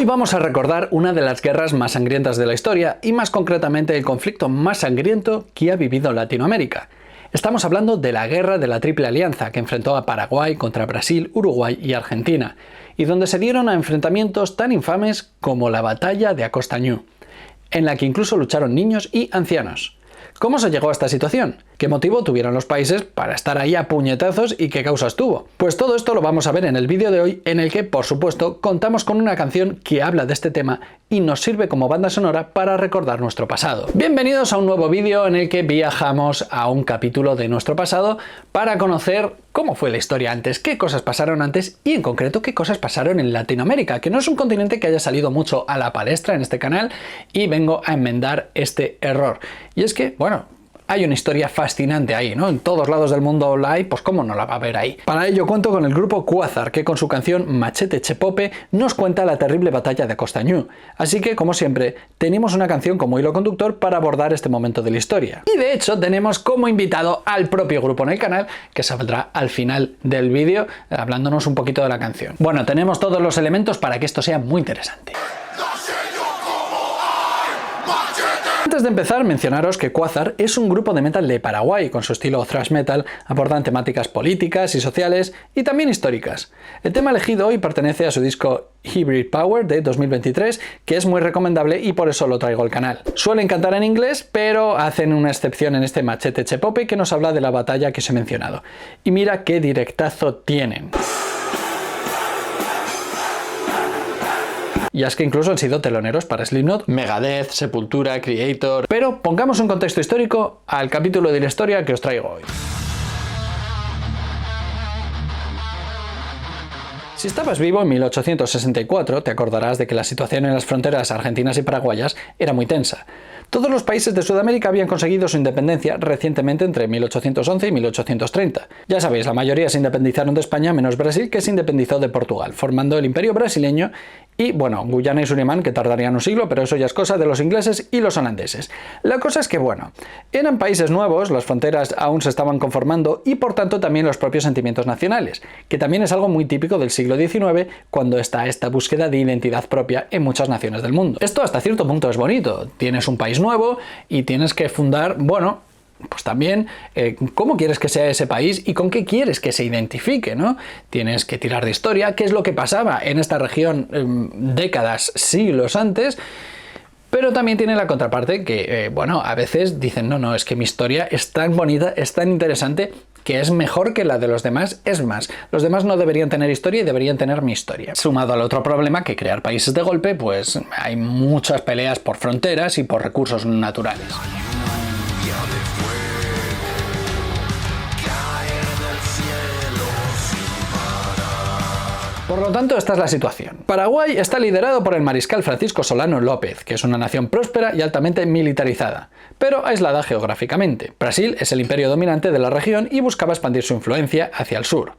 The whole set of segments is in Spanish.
Hoy vamos a recordar una de las guerras más sangrientas de la historia y más concretamente el conflicto más sangriento que ha vivido Latinoamérica. Estamos hablando de la Guerra de la Triple Alianza que enfrentó a Paraguay contra Brasil, Uruguay y Argentina, y donde se dieron a enfrentamientos tan infames como la Batalla de Acostañú, en la que incluso lucharon niños y ancianos. ¿Cómo se llegó a esta situación? ¿Qué motivo tuvieron los países para estar ahí a puñetazos y qué causas tuvo? Pues todo esto lo vamos a ver en el vídeo de hoy, en el que, por supuesto, contamos con una canción que habla de este tema y nos sirve como banda sonora para recordar nuestro pasado. Bienvenidos a un nuevo vídeo en el que viajamos a un capítulo de nuestro pasado para conocer cómo fue la historia antes, qué cosas pasaron antes y en concreto qué cosas pasaron en Latinoamérica, que no es un continente que haya salido mucho a la palestra en este canal, y vengo a enmendar este error. Y es que, bueno, hay una historia fascinante ahí, ¿no? En todos lados del mundo la hay, pues cómo no la va a ver ahí. Para ello cuento con el grupo Quasar, que con su canción Machete Chepope nos cuenta la terrible batalla de Acostañú. Así que, como siempre, tenemos una canción como hilo conductor para abordar este momento de la historia. Y de hecho tenemos como invitado al propio grupo en el canal, que saldrá al final del vídeo, hablándonos un poquito de la canción. Bueno, tenemos todos los elementos para que esto sea muy interesante. Antes de empezar, mencionaros que Quasar es un grupo de metal de Paraguay, con su estilo thrash metal, abordan temáticas políticas y sociales y también históricas. El tema elegido hoy pertenece a su disco Hybrid Power de 2023, que es muy recomendable y por eso lo traigo al canal. Suelen cantar en inglés, pero hacen una excepción en este Machete Chepope que nos habla de la batalla que os he mencionado. Y mira qué directazo tienen. Y es que incluso han sido teloneros para Slipknot, Megadeth, Sepultura, Creator. Pero pongamos un contexto histórico al capítulo de la historia que os traigo hoy. Si estabas vivo en 1864, te acordarás de que la situación en las fronteras argentinas y paraguayas era muy tensa. Todos los países de Sudamérica habían conseguido su independencia recientemente entre 1811 y 1830. Ya sabéis, la mayoría se independizaron de España, menos Brasil, que se independizó de Portugal, formando el Imperio brasileño, y bueno, Guyana y Surinam, que tardarían un siglo, pero eso ya es cosa de los ingleses y los holandeses. La cosa es que, bueno, eran países nuevos, las fronteras aún se estaban conformando y por tanto también los propios sentimientos nacionales, que también es algo muy típico del siglo XIX, cuando está esta búsqueda de identidad propia en muchas naciones del mundo. Esto hasta cierto punto es bonito, tienes un país nuevo y tienes que fundar, bueno, pues también cómo quieres que sea ese país y con qué quieres que se identifique, ¿no? Tienes que tirar de historia, qué es lo que pasaba en esta región décadas, siglos antes. Pero también tiene la contraparte que, bueno, a veces dicen, no, es que mi historia es tan bonita, es tan interesante, que es mejor que la de los demás. Es más, los demás no deberían tener historia y deberían tener mi historia. Sumado al otro problema, que crear países de golpe, pues hay muchas peleas por fronteras y por recursos naturales. Por lo tanto, esta es la situación. Paraguay está liderado por el mariscal Francisco Solano López, que es una nación próspera y altamente militarizada, pero aislada geográficamente. Brasil es el imperio dominante de la región y buscaba expandir su influencia hacia el sur.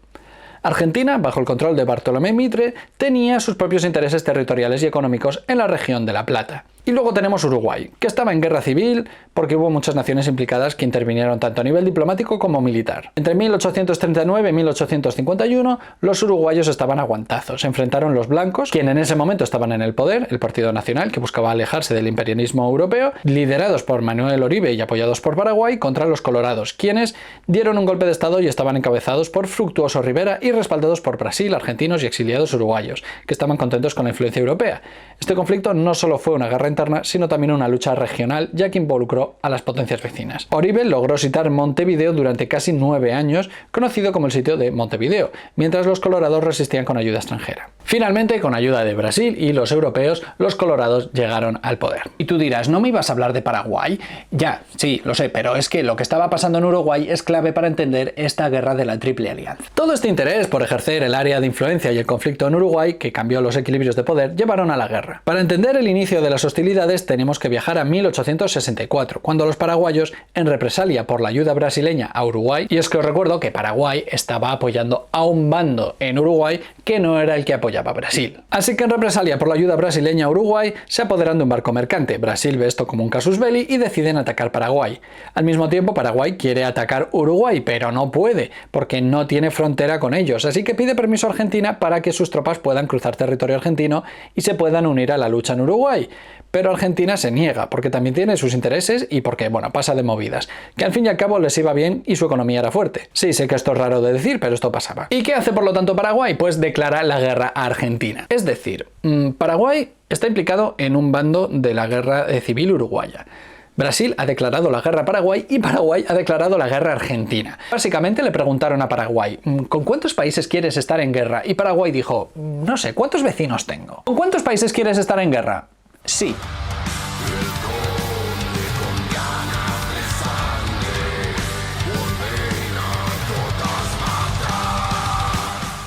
Argentina, bajo el control de Bartolomé Mitre, tenía sus propios intereses territoriales y económicos en la región de La Plata. Y luego tenemos Uruguay, que estaba en guerra civil porque hubo muchas naciones implicadas que intervinieron tanto a nivel diplomático como militar. Entre 1839 y 1851, los uruguayos estaban a guantazos. Se enfrentaron los blancos, quienes en ese momento estaban en el poder, el Partido Nacional, que buscaba alejarse del imperialismo europeo, liderados por Manuel Oribe y apoyados por Paraguay, contra los colorados, quienes dieron un golpe de estado y estaban encabezados por Fructuoso Rivera y respaldados por Brasil, argentinos y exiliados uruguayos, que estaban contentos con la influencia europea. Este conflicto no solo fue una guerra interna, sino también una lucha regional, ya que involucró a las potencias vecinas. Oribe logró citar Montevideo durante casi 9 años, conocido como el sitio de Montevideo, mientras los colorados resistían con ayuda extranjera. Finalmente, con ayuda de Brasil y los europeos, los colorados llegaron al poder. Y tú dirás, ¿no me ibas a hablar de Paraguay? Ya, sí, lo sé, pero es que lo que estaba pasando en Uruguay es clave para entender esta guerra de la Triple Alianza. Todo este interés por ejercer el área de influencia y el conflicto en Uruguay, que cambió los equilibrios de poder, llevaron a la guerra. Para entender el inicio de las hostilidades hostilidades tenemos que viajar a 1864, cuando los paraguayos, en represalia por la ayuda brasileña a Uruguay, y es que os recuerdo que Paraguay estaba apoyando a un bando en Uruguay que no era el que apoyaba a Brasil. Así que en represalia por la ayuda brasileña a Uruguay, se apoderan de un barco mercante. Brasil ve esto como un casus belli y deciden atacar Paraguay. Al mismo tiempo, Paraguay quiere atacar Uruguay, pero no puede, porque no tiene frontera con ellos, así que pide permiso a Argentina para que sus tropas puedan cruzar territorio argentino y se puedan unir a la lucha en Uruguay. Pero Argentina se niega, porque también tiene sus intereses y porque, bueno, pasa de movidas, que al fin y al cabo les iba bien y su economía era fuerte. Sí, sé que esto es raro de decir, pero esto pasaba. ¿Y qué hace por lo tanto Paraguay? Pues declara la guerra a Argentina. Es decir, Paraguay está implicado en un bando de la guerra civil uruguaya. Brasil ha declarado la guerra a Paraguay y Paraguay ha declarado la guerra a Argentina. Básicamente le preguntaron a Paraguay, ¿con cuántos países quieres estar en guerra? Y Paraguay dijo, no sé, ¿cuántos vecinos tengo? ¿Con cuántos países quieres estar en guerra? Sí.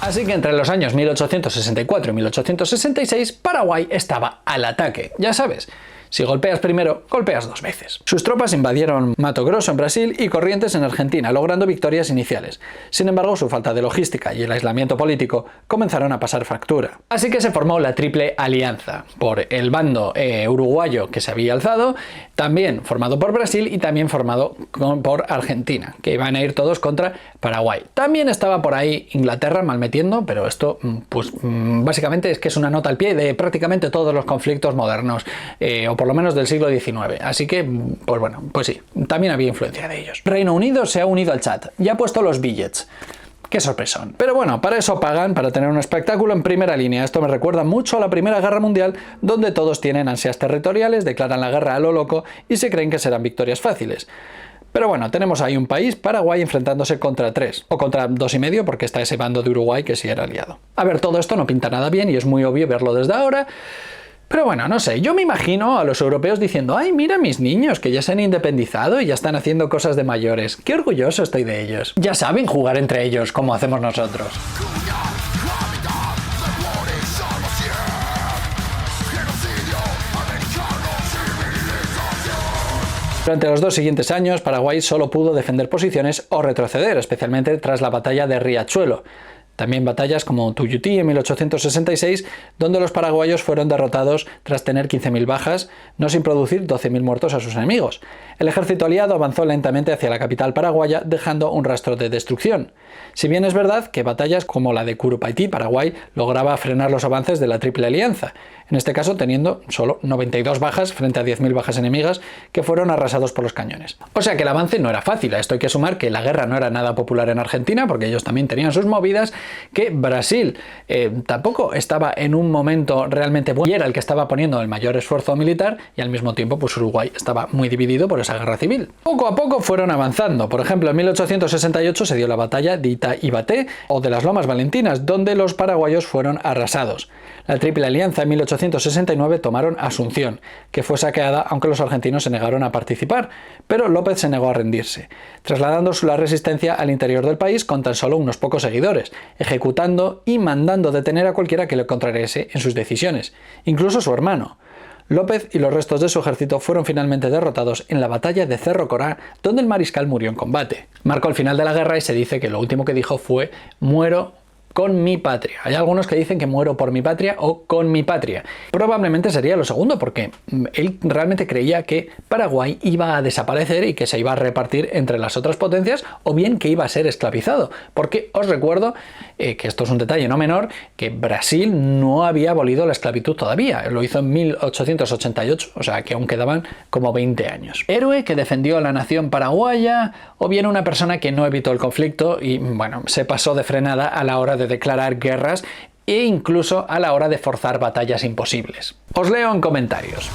Así que entre los años 1864 y 1866, Paraguay estaba al ataque. Ya sabes, si golpeas primero, golpeas dos veces. Sus tropas invadieron Mato Grosso en Brasil y Corrientes en Argentina, logrando victorias iniciales. Sin embargo, su falta de logística y el aislamiento político comenzaron a pasar factura. Así que se formó la Triple Alianza, por el bando uruguayo que se había alzado, también formado por Brasil y también formado por Argentina, que iban a ir todos contra Paraguay. También estaba por ahí Inglaterra malmetiendo, pero esto pues básicamente es que es una nota al pie de prácticamente todos los conflictos modernos, o por lo menos del siglo XIX, así que, pues bueno, pues sí, también había influencia de ellos. Reino Unido se ha unido al chat y ha puesto los billets. ¡Qué sorpresón! Pero bueno, para eso pagan, para tener un espectáculo en primera línea. Esto me recuerda mucho a la Primera Guerra Mundial, donde todos tienen ansias territoriales, declaran la guerra a lo loco y se creen que serán victorias fáciles. Pero bueno, tenemos ahí un país, Paraguay, enfrentándose contra 3, o contra 2,5, porque está ese bando de Uruguay que sí era aliado. A ver, todo esto no pinta nada bien y es muy obvio verlo desde ahora. Pero bueno, no sé, yo me imagino a los europeos diciendo, ¡ay, mira mis niños, que ya se han independizado y ya están haciendo cosas de mayores! ¡Qué orgulloso estoy de ellos! Ya saben jugar entre ellos, como hacemos nosotros. Durante los 2 siguientes años, Paraguay solo pudo defender posiciones o retroceder, especialmente tras la batalla de Riachuelo. También batallas como Tuyutí en 1866, donde los paraguayos fueron derrotados tras tener 15.000 bajas, no sin producir 12.000 muertos a sus enemigos. El ejército aliado avanzó lentamente hacia la capital paraguaya, dejando un rastro de destrucción. Si bien es verdad que batallas como la de Curupaytí, Paraguay lograba frenar los avances de la Triple Alianza, en este caso teniendo solo 92 bajas frente a 10.000 bajas enemigas que fueron arrasados por los cañones. O sea que el avance no era fácil. A esto hay que sumar que la guerra no era nada popular en Argentina, porque ellos también tenían sus movidas, que Brasil tampoco estaba en un momento realmente bueno y era el que estaba poniendo el mayor esfuerzo militar, y al mismo tiempo pues Uruguay estaba muy dividido por esa guerra civil. Poco a poco fueron avanzando. Por ejemplo, en 1868 se dio la batalla de Ita-Ibaté o de las Lomas Valentinas, donde los paraguayos fueron arrasados. La Triple Alianza en 1869 tomaron Asunción, que fue saqueada aunque los argentinos se negaron a participar, pero López se negó a rendirse, trasladando la resistencia al interior del país con tan solo unos pocos seguidores, ejecutando y mandando detener a cualquiera que le contrariese en sus decisiones, incluso su hermano. López y los restos de su ejército fueron finalmente derrotados en la batalla de Cerro Corá, donde el mariscal murió en combate. Marcó el final de la guerra y se dice que lo último que dijo fue «muero con mi patria». Hay algunos que dicen que muero por mi patria o con mi patria. Probablemente sería lo segundo, porque él realmente creía que Paraguay iba a desaparecer y que se iba a repartir entre las otras potencias, o bien que iba a ser esclavizado. Porque os recuerdo que esto es un detalle no menor, que Brasil no había abolido la esclavitud todavía. Lo hizo en 1888, o sea que aún quedaban como 20 años. Héroe que defendió a la nación paraguaya, o bien una persona que no evitó el conflicto y, bueno, se pasó de frenada a la hora de declarar guerras e incluso a la hora de forzar batallas imposibles. Os leo en comentarios.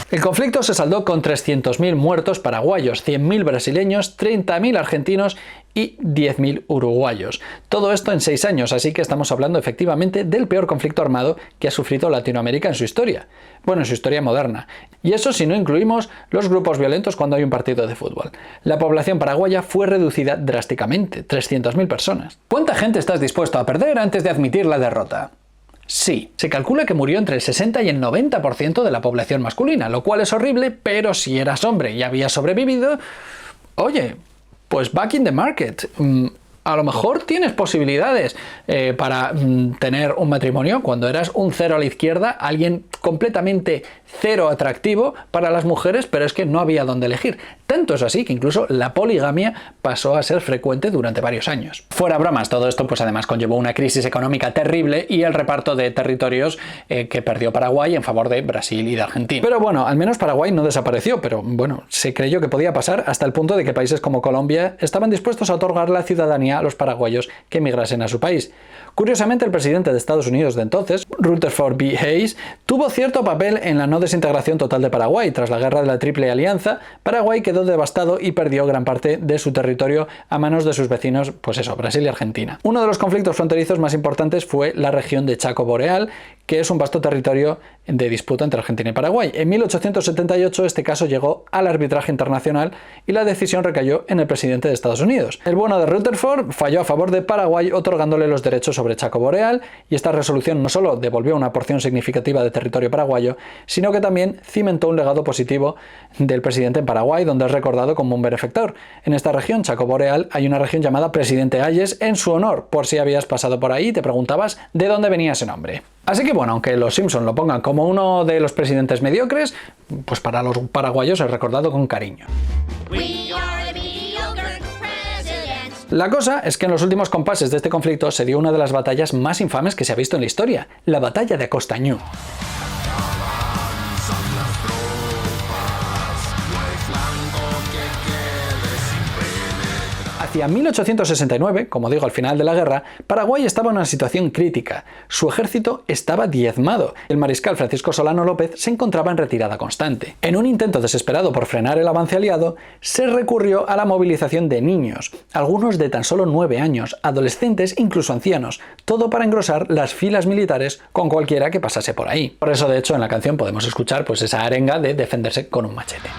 El conflicto se saldó con 300.000 muertos paraguayos, 100.000 brasileños, 30.000 argentinos y 10.000 uruguayos. Todo esto en 6 años, así que estamos hablando efectivamente del peor conflicto armado que ha sufrido Latinoamérica en su historia. Bueno, en su historia moderna. Y eso si no incluimos los grupos violentos cuando hay un partido de fútbol. La población paraguaya fue reducida drásticamente, 300.000 personas. ¿Cuánta gente estás dispuesto a perder antes de admitir la derrota? Sí, se calcula que murió entre el 60 y el 90% de la población masculina, lo cual es horrible, pero si eras hombre y habías sobrevivido, oye, pues back in the market. A lo mejor tienes posibilidades para tener un matrimonio cuando eras un cero a la izquierda, alguien completamente cero atractivo para las mujeres, pero es que no había dónde elegir. Tanto es así que incluso la poligamia pasó a ser frecuente durante varios años. Fuera bromas, todo esto pues además conllevó una crisis económica terrible y el reparto de territorios que perdió Paraguay en favor de Brasil y de Argentina. Pero bueno, al menos Paraguay no desapareció, pero bueno, se creyó que podía pasar hasta el punto de que países como Colombia estaban dispuestos a otorgar la ciudadanía a los paraguayos que emigrasen a su país. Curiosamente, el presidente de Estados Unidos de entonces, Rutherford B. Hayes, tuvo cierto papel en la no desintegración total de Paraguay. Tras la guerra de la Triple Alianza, Paraguay quedó devastado y perdió gran parte de su territorio a manos de sus vecinos, pues eso, Brasil y Argentina. Uno de los conflictos fronterizos más importantes fue la región de Chaco Boreal, que es un vasto territorio de disputa entre Argentina y Paraguay. En 1878 este caso llegó al arbitraje internacional y la decisión recayó en el presidente de Estados Unidos. El bueno de Rutherford falló a favor de Paraguay otorgándole los derechos sobre Chaco Boreal, y esta resolución no solo devolvió una porción significativa de territorio paraguayo, sino que también cimentó un legado positivo del presidente en Paraguay, donde es recordado como un benefactor. En esta región, Chaco Boreal, hay una región llamada Presidente Hayes en su honor, por si habías pasado por ahí y te preguntabas de dónde venía ese nombre. Así que bueno, aunque los Simpson lo pongan como uno de los presidentes mediocres, pues para los paraguayos es recordado con cariño. La cosa es que en los últimos compases de este conflicto se dio una de las batallas más infames que se ha visto en la historia, la batalla de Acostañú. Hacia 1869, como digo, al final de la guerra, Paraguay estaba en una situación crítica. Su ejército estaba diezmado. El mariscal Francisco Solano López se encontraba en retirada constante. En un intento desesperado por frenar el avance aliado, se recurrió a la movilización de niños, algunos de tan solo 9 años, adolescentes, incluso ancianos, todo para engrosar las filas militares con cualquiera que pasase por ahí. Por eso, de hecho, en la canción podemos escuchar pues esa arenga de defenderse con un machete.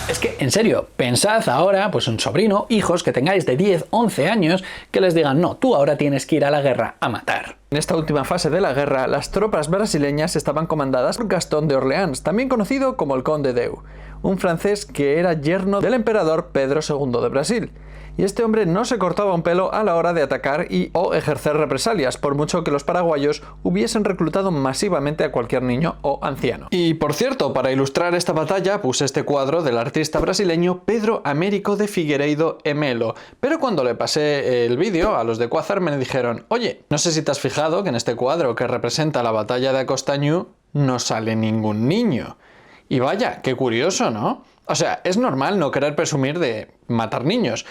Es que, en serio, pensad ahora, pues un sobrino, hijos que tengáis de 10, 11 años, que les digan, no, tú ahora tienes que ir a la guerra a matar. En esta última fase de la guerra, las tropas brasileñas estaban comandadas por Gastón de Orleans, también conocido como el Conde d'Eu, un francés que era yerno del emperador Pedro II de Brasil. Y este hombre no se cortaba un pelo a la hora de atacar o ejercer represalias, por mucho que los paraguayos hubiesen reclutado masivamente a cualquier niño o anciano. Y por cierto, para ilustrar esta batalla puse este cuadro del artista brasileño Pedro Américo de Figueiredo e Melo, pero cuando le pasé el vídeo a los de Quasar me dijeron, oye, no sé si te has fijado que en este cuadro que representa la batalla de Acostañú no sale ningún niño. Y vaya, qué curioso, ¿no? O sea, es normal no querer presumir de matar niños,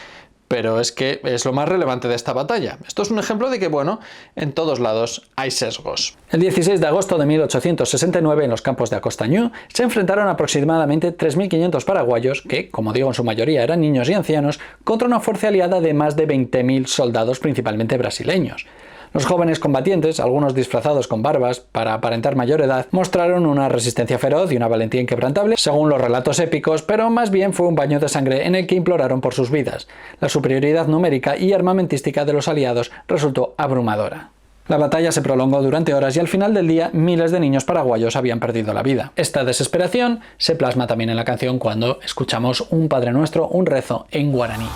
pero es que es lo más relevante de esta batalla. Esto es un ejemplo de que, bueno, en todos lados hay sesgos. El 16 de agosto de 1869, en los campos de Acostañú, se enfrentaron aproximadamente 3.500 paraguayos, que, como digo, en su mayoría eran niños y ancianos, contra una fuerza aliada de más de 20.000 soldados, principalmente brasileños. Los jóvenes combatientes, algunos disfrazados con barbas para aparentar mayor edad, mostraron una resistencia feroz y una valentía inquebrantable, según los relatos épicos, pero más bien fue un baño de sangre en el que imploraron por sus vidas. La superioridad numérica y armamentística de los aliados resultó abrumadora. La batalla se prolongó durante horas y al final del día miles de niños paraguayos habían perdido la vida. Esta desesperación se plasma también en la canción cuando escuchamos un Padre Nuestro, un rezo en guaraní.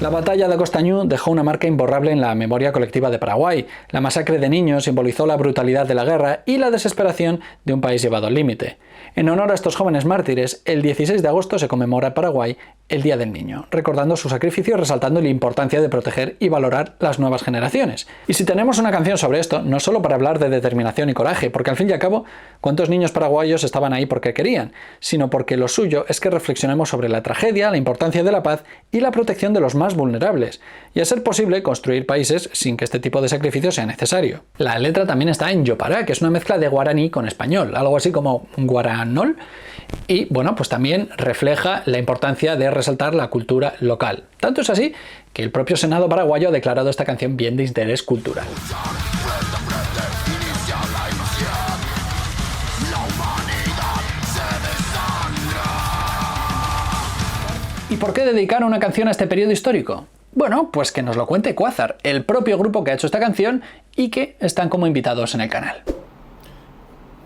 La batalla de Acostañú dejó una marca imborrable en la memoria colectiva de Paraguay. La masacre de niños simbolizó la brutalidad de la guerra y la desesperación de un país llevado al límite. En honor a estos jóvenes mártires, el 16 de agosto se conmemora en Paraguay el Día del Niño, recordando su sacrificio y resaltando la importancia de proteger y valorar las nuevas generaciones. Y si tenemos una canción sobre esto, no solo para hablar de determinación y coraje, porque al fin y al cabo, ¿cuántos niños paraguayos estaban ahí porque querían? Sino porque lo suyo es que reflexionemos sobre la tragedia, la importancia de la paz y la protección de los más más vulnerables, y a ser posible construir países sin que este tipo de sacrificio sea necesario. La letra también está en Yopara, que es una mezcla de guaraní con español, algo así como guaranol, y bueno, pues también refleja la importancia de resaltar la cultura local. Tanto es así que el propio Senado paraguayo ha declarado esta canción bien de interés cultural. ¿Y por qué dedicar una canción a este periodo histórico? Bueno, pues que nos lo cuente Quasar, el propio grupo que ha hecho esta canción y que están como invitados en el canal.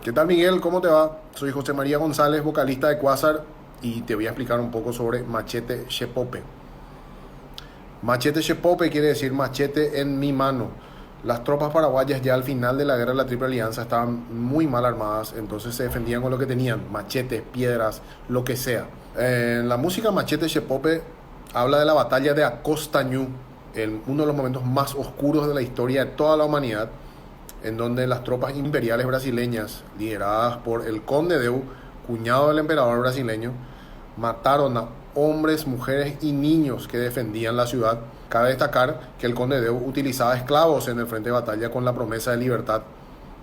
¿Qué tal, Miguel? ¿Cómo te va? Soy José María González, vocalista de Quasar, y te voy a explicar un poco sobre Machete Shepope. Machete Shepope quiere decir machete en mi mano. Las tropas paraguayas ya al final de la guerra de la Triple Alianza estaban muy mal armadas, entonces se defendían con lo que tenían, machetes, piedras, lo que sea. En la música Machete Shepope habla de la batalla de Acostañú, uno de los momentos más oscuros de la historia de toda la humanidad, en donde las tropas imperiales brasileñas, lideradas por el Conde Deu, cuñado del emperador brasileño, mataron a hombres, mujeres y niños que defendían la ciudad. Cabe destacar que el Conde Deu utilizaba esclavos en el frente de batalla con la promesa de libertad,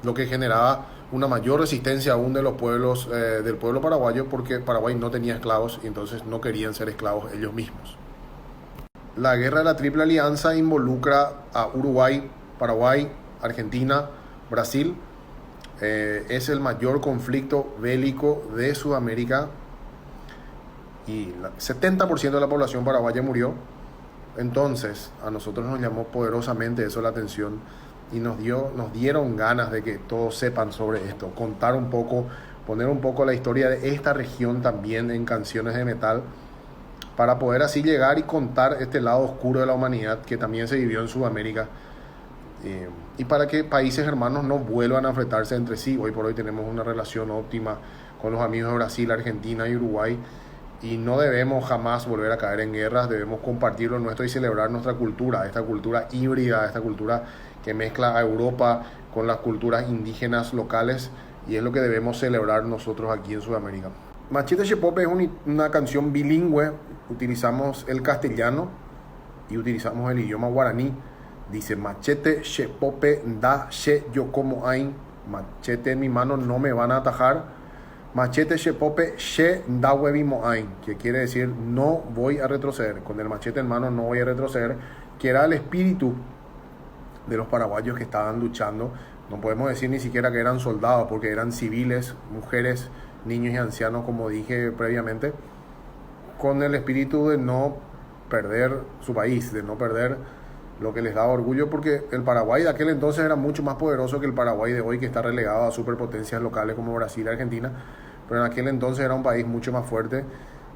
lo que generaba una mayor resistencia aún de los pueblos, del pueblo paraguayo, porque Paraguay no tenía esclavos y entonces no querían ser esclavos ellos mismos. La guerra de la Triple Alianza involucra a Uruguay, Paraguay, Argentina, Brasil. Es el mayor conflicto bélico de Sudamérica y el 70% de la población paraguaya murió. Entonces a nosotros nos llamó poderosamente eso la atención y nos dieron ganas de que todos sepan sobre esto, contar un poco, poner un poco la historia de esta región también en canciones de metal, para poder así llegar y contar este lado oscuro de la humanidad que también se vivió en Sudamérica, y para que países hermanos no vuelvan a enfrentarse entre sí. Hoy por hoy tenemos una relación óptima con los amigos de Brasil, Argentina y Uruguay, y no debemos jamás volver a caer en guerras. Debemos compartir lo nuestro y celebrar nuestra cultura, esta cultura híbrida, esta cultura que mezcla a Europa con las culturas indígenas locales, y es lo que debemos celebrar nosotros aquí en Sudamérica. Machete Shepope es una canción bilingüe. Utilizamos el castellano y utilizamos el idioma guaraní. Dice: Machete Shepope da she yo como ain, machete en mi mano no me van a atajar. Machete Shepope she da huevimo ain, que quiere decir no voy a retroceder, con el machete en mano no voy a retroceder, que era el espíritu de los paraguayos que estaban luchando. No podemos decir ni siquiera que eran soldados, porque eran civiles, mujeres, niños y ancianos, como dije previamente, con el espíritu de no perder su país, de no perder lo que les daba orgullo, porque el Paraguay de aquel entonces era mucho más poderoso que el Paraguay de hoy, que está relegado a superpotencias locales como Brasil y Argentina, pero en aquel entonces era un país mucho más fuerte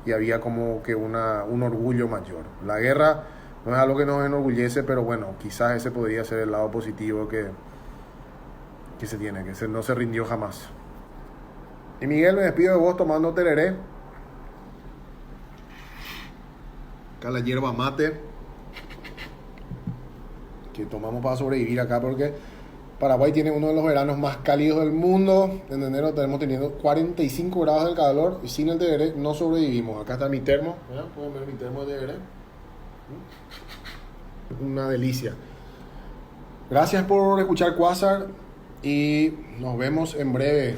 y había como que un orgullo mayor. La guerra no es algo que nos enorgullece, pero bueno, quizás ese podría ser el lado positivo que se tiene, no se rindió jamás. Y Miguel, me despido de vos tomando tereré. Acá la hierba mate que tomamos para sobrevivir acá, porque Paraguay tiene uno de los veranos más cálidos del mundo. En enero tenemos teniendo 45 grados de calor y sin el tereré no sobrevivimos. Acá está mi termo, ¿verdad? Pueden ver mi termo de tereré. Una delicia. Gracias por escuchar Quasar y nos vemos en breve.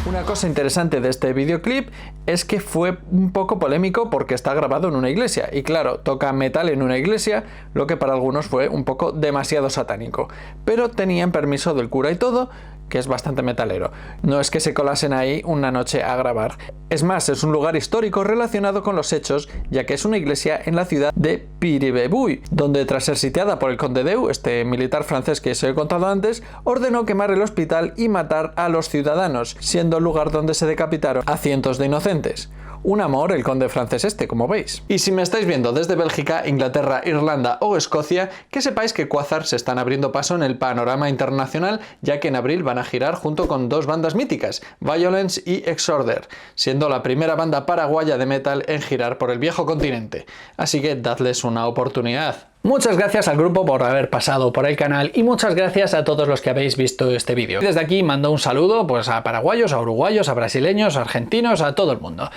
Una cosa interesante de este videoclip es que fue un poco polémico porque está grabado en una iglesia y claro, toca metal en una iglesia, lo que para algunos fue un poco demasiado satánico, pero tenían permiso del cura y todo, que es bastante metalero. No es que se colasen ahí una noche a grabar. Es más, es un lugar histórico relacionado con los hechos, ya que es una iglesia en la ciudad de Piribebuy, donde tras ser sitiada por el Conde Deu, este militar francés que os he contado antes, ordenó quemar el hospital y matar a los ciudadanos, siendo el lugar donde se decapitaron a cientos de inocentes. Un amor el conde francés este, como veis. Y si me estáis viendo desde Bélgica, Inglaterra, Irlanda o Escocia, que sepáis que Quasar se están abriendo paso en el panorama internacional, ya que en abril van a girar junto con dos bandas míticas, Violence y Exorder, siendo la primera banda paraguaya de metal en girar por el viejo continente. Así que dadles una oportunidad. Muchas gracias al grupo por haber pasado por el canal y muchas gracias a todos los que habéis visto este vídeo. Desde aquí mando un saludo pues a paraguayos, a uruguayos, a brasileños, a argentinos, a todo el mundo.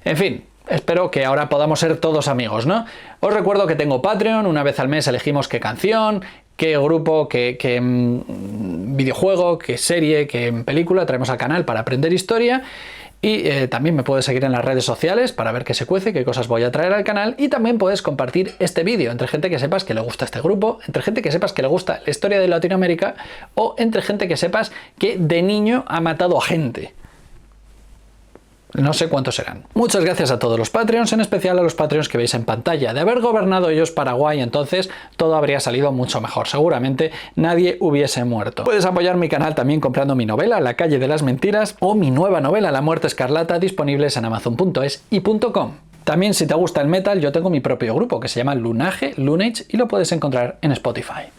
En fin, espero que ahora podamos ser todos amigos, ¿no? Os recuerdo que tengo Patreon, una vez al mes elegimos qué canción, qué grupo, qué videojuego, qué serie, qué película traemos al canal para aprender historia. Y también me puedes seguir en las redes sociales para ver qué se cuece, qué cosas voy a traer al canal. Y también puedes compartir este vídeo entre gente que sepas que le gusta este grupo, entre gente que sepas que le gusta la historia de Latinoamérica o entre gente que sepas que de niño ha matado a gente. No sé cuántos serán. Muchas gracias a todos los Patreons, en especial a los Patreons que veis en pantalla. De haber gobernado ellos Paraguay, entonces todo habría salido mucho mejor. Seguramente nadie hubiese muerto. Puedes apoyar mi canal también comprando mi novela, La calle de las mentiras, o mi nueva novela, La muerte escarlata, disponibles en amazon.es y .com. También, si te gusta el metal, yo tengo mi propio grupo que se llama Lunage, y lo puedes encontrar en Spotify.